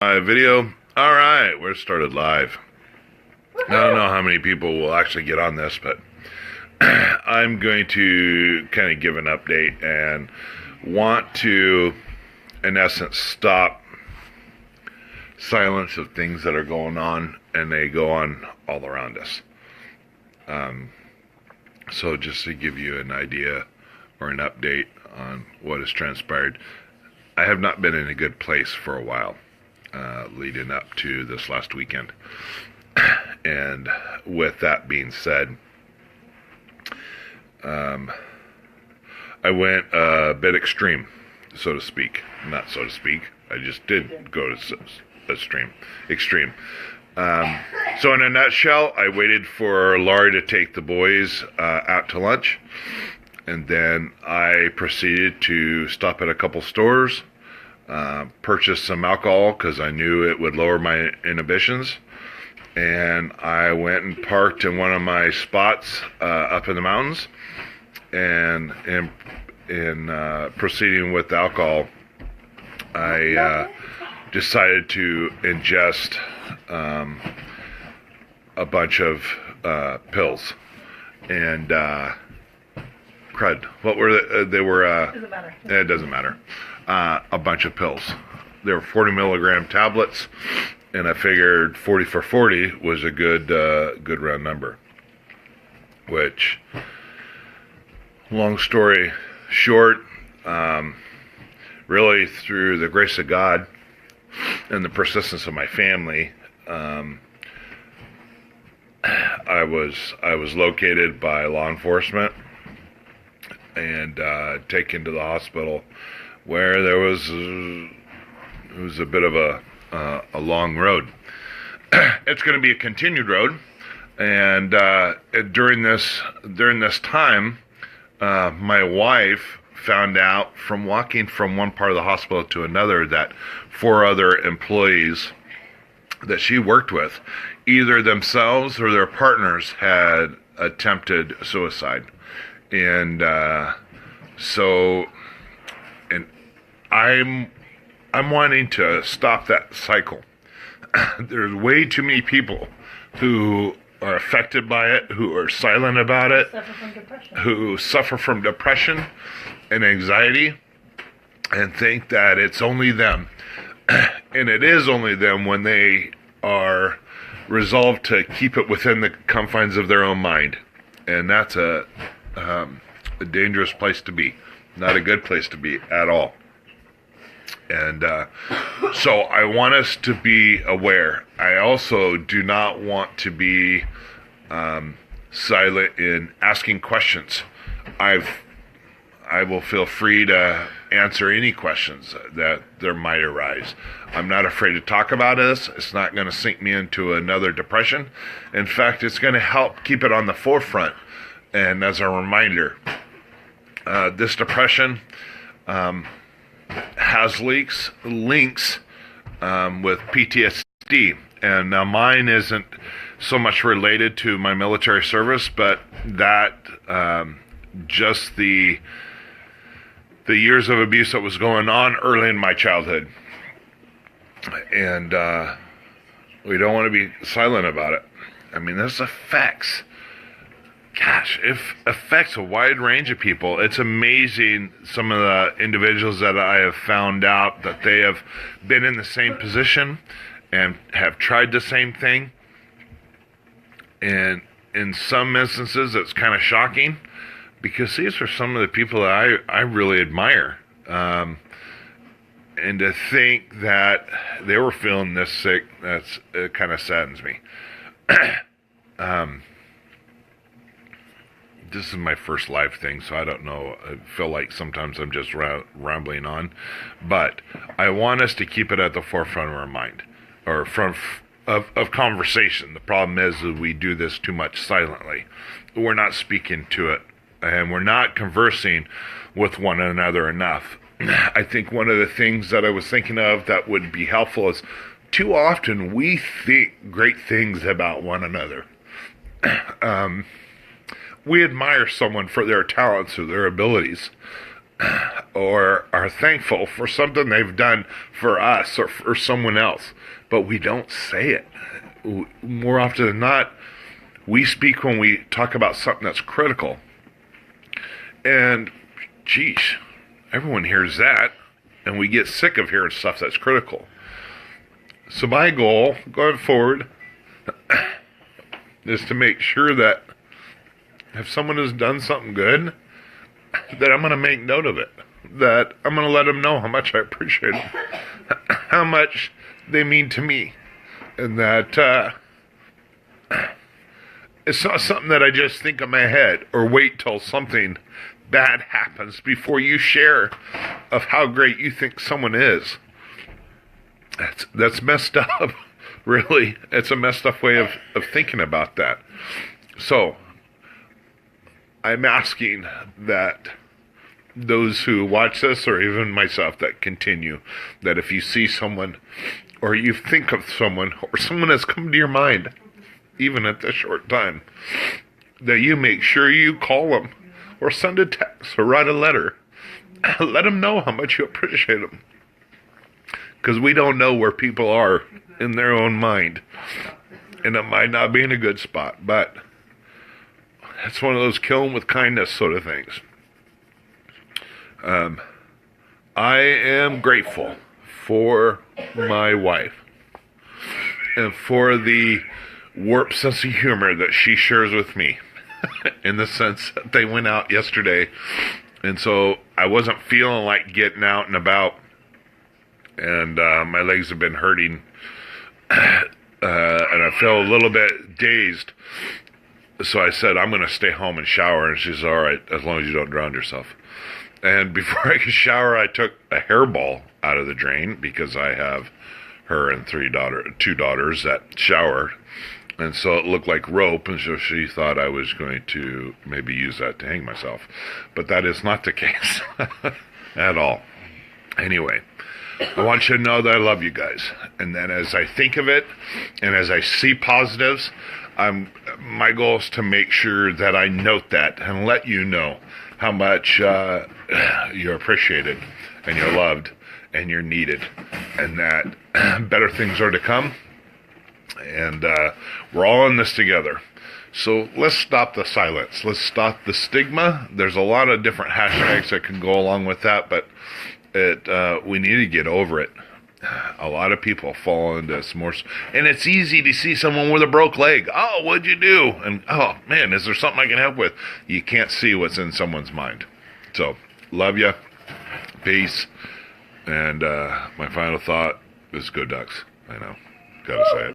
Live video. All right, we're started live. I don't know how many people will actually get on this, but I'm going to kind of give an update and want to, in essence, stop silence of things that are going on, and they go on all around us. So just to give you an idea or an update on what has transpired, I have not been in a good place for a while. Leading up to this last weekend. And with that being said, I went a bit extreme, so to speak. Not so to speak. I just did go to extreme. So in a nutshell, I waited for Laurie to take the boys out to lunch. And then I proceeded to stop at a couple stores. Purchased some alcohol because I knew it would lower my inhibitions, and I went and parked in one of my spots up in the mountains, and in proceeding with the alcohol, I decided to ingest a bunch of pills, and crud. What were they were Doesn't matter. it doesn't matter. A bunch of pills. They were 40 milligram tablets, and I figured 40 for 40 was a good round number. Which, long story short, really through the grace of God and the persistence of my family, I was located by law enforcement and taken to the hospital, where it was a bit of a long road. It's going to be a continued road, and during this time, my wife found out from walking from one part of the hospital to another that 4 other employees that she worked with, either themselves or their partners, had attempted suicide, and so. I'm wanting to stop that cycle. There's way too many people who are affected by it, who are silent about it, who suffer from depression and anxiety, and think that it's only them. And it is only them when they are resolved to keep it within the confines of their own mind. And that's a dangerous place to be. Not a good place to be at all. And so I want us to be aware. I also do not want to be silent in asking questions. I will feel free to answer any questions that there might arise. I'm not afraid to talk about this. It's not going to sink me into another depression. In fact, it's going to help keep it on the forefront. And as a reminder, this depression has links with PTSD, and now mine isn't so much related to my military service, but that just the years of abuse that was going on early in my childhood, and we don't want to be silent about it. I mean, this affects. Gosh, it affects a wide range of people. It's amazing some of the individuals that I have found out that they have been in the same position and have tried the same thing. And in some instances, it's kind of shocking because these are some of the people that I really admire. And to think that they were feeling this sick, it kind of saddens me. This is my first live thing, so I don't know. I feel like sometimes I'm just rambling on. But I want us to keep it at the forefront of our mind, or of conversation. The problem is that we do this too much silently. We're not speaking to it, and we're not conversing with one another enough. I think one of the things that I was thinking of that would be helpful is too often we think great things about one another. We admire someone for their talents or their abilities, or are thankful for something they've done for us or for someone else, but we don't say it. More often than not, we speak when we talk about something that's critical. And, geez, everyone hears that, and we get sick of hearing stuff that's critical. So my goal going forward is to make sure that if someone has done something good, that I'm going to make note of it. That I'm going to let them know how much I appreciate them, how much they mean to me, and that it's not something that I just think in my head or wait till something bad happens before you share of how great you think someone is. That's messed up, really. It's a messed up way of thinking about that. So, I'm asking that those who watch this, or even myself that continue, that if you see someone, or you think of someone, or someone has come to your mind, even at this short time, that you make sure you call them, or send a text, or write a letter. Let them know how much you appreciate them. Because we don't know where people are in their own mind. And it might not be in a good spot, but it's one of those kill them with kindness sort of things. I am grateful for my wife and for the warped sense of humor that she shares with me. In the sense that they went out yesterday, and so I wasn't feeling like getting out and about, and my legs have been hurting, and I feel a little bit dazed. So I said, I'm going to stay home and shower, and she said, all right, as long as you don't drown yourself. And before I could shower, I took a hairball out of the drain, because I have her and two daughters that shower, and so it looked like rope, and so she thought I was going to maybe use that to hang myself. But that is not the case at all. Anyway, I want you to know that I love you guys. And then as I think of it, and as I see positives, my goal is to make sure that I note that and let you know how much you're appreciated, and you're loved, and you're needed, and that better things are to come. And we're all in this together. So let's stop the silence. Let's stop the stigma. There's a lot of different hashtags that can go along with that, but we need to get over it. A lot of people fall into this more, and it's easy to see someone with a broke leg. Oh, what'd you do? And oh man, is there something I can help with? You can't see what's in someone's mind. So love you, peace, and my final thought is go Ducks. I know, gotta say it.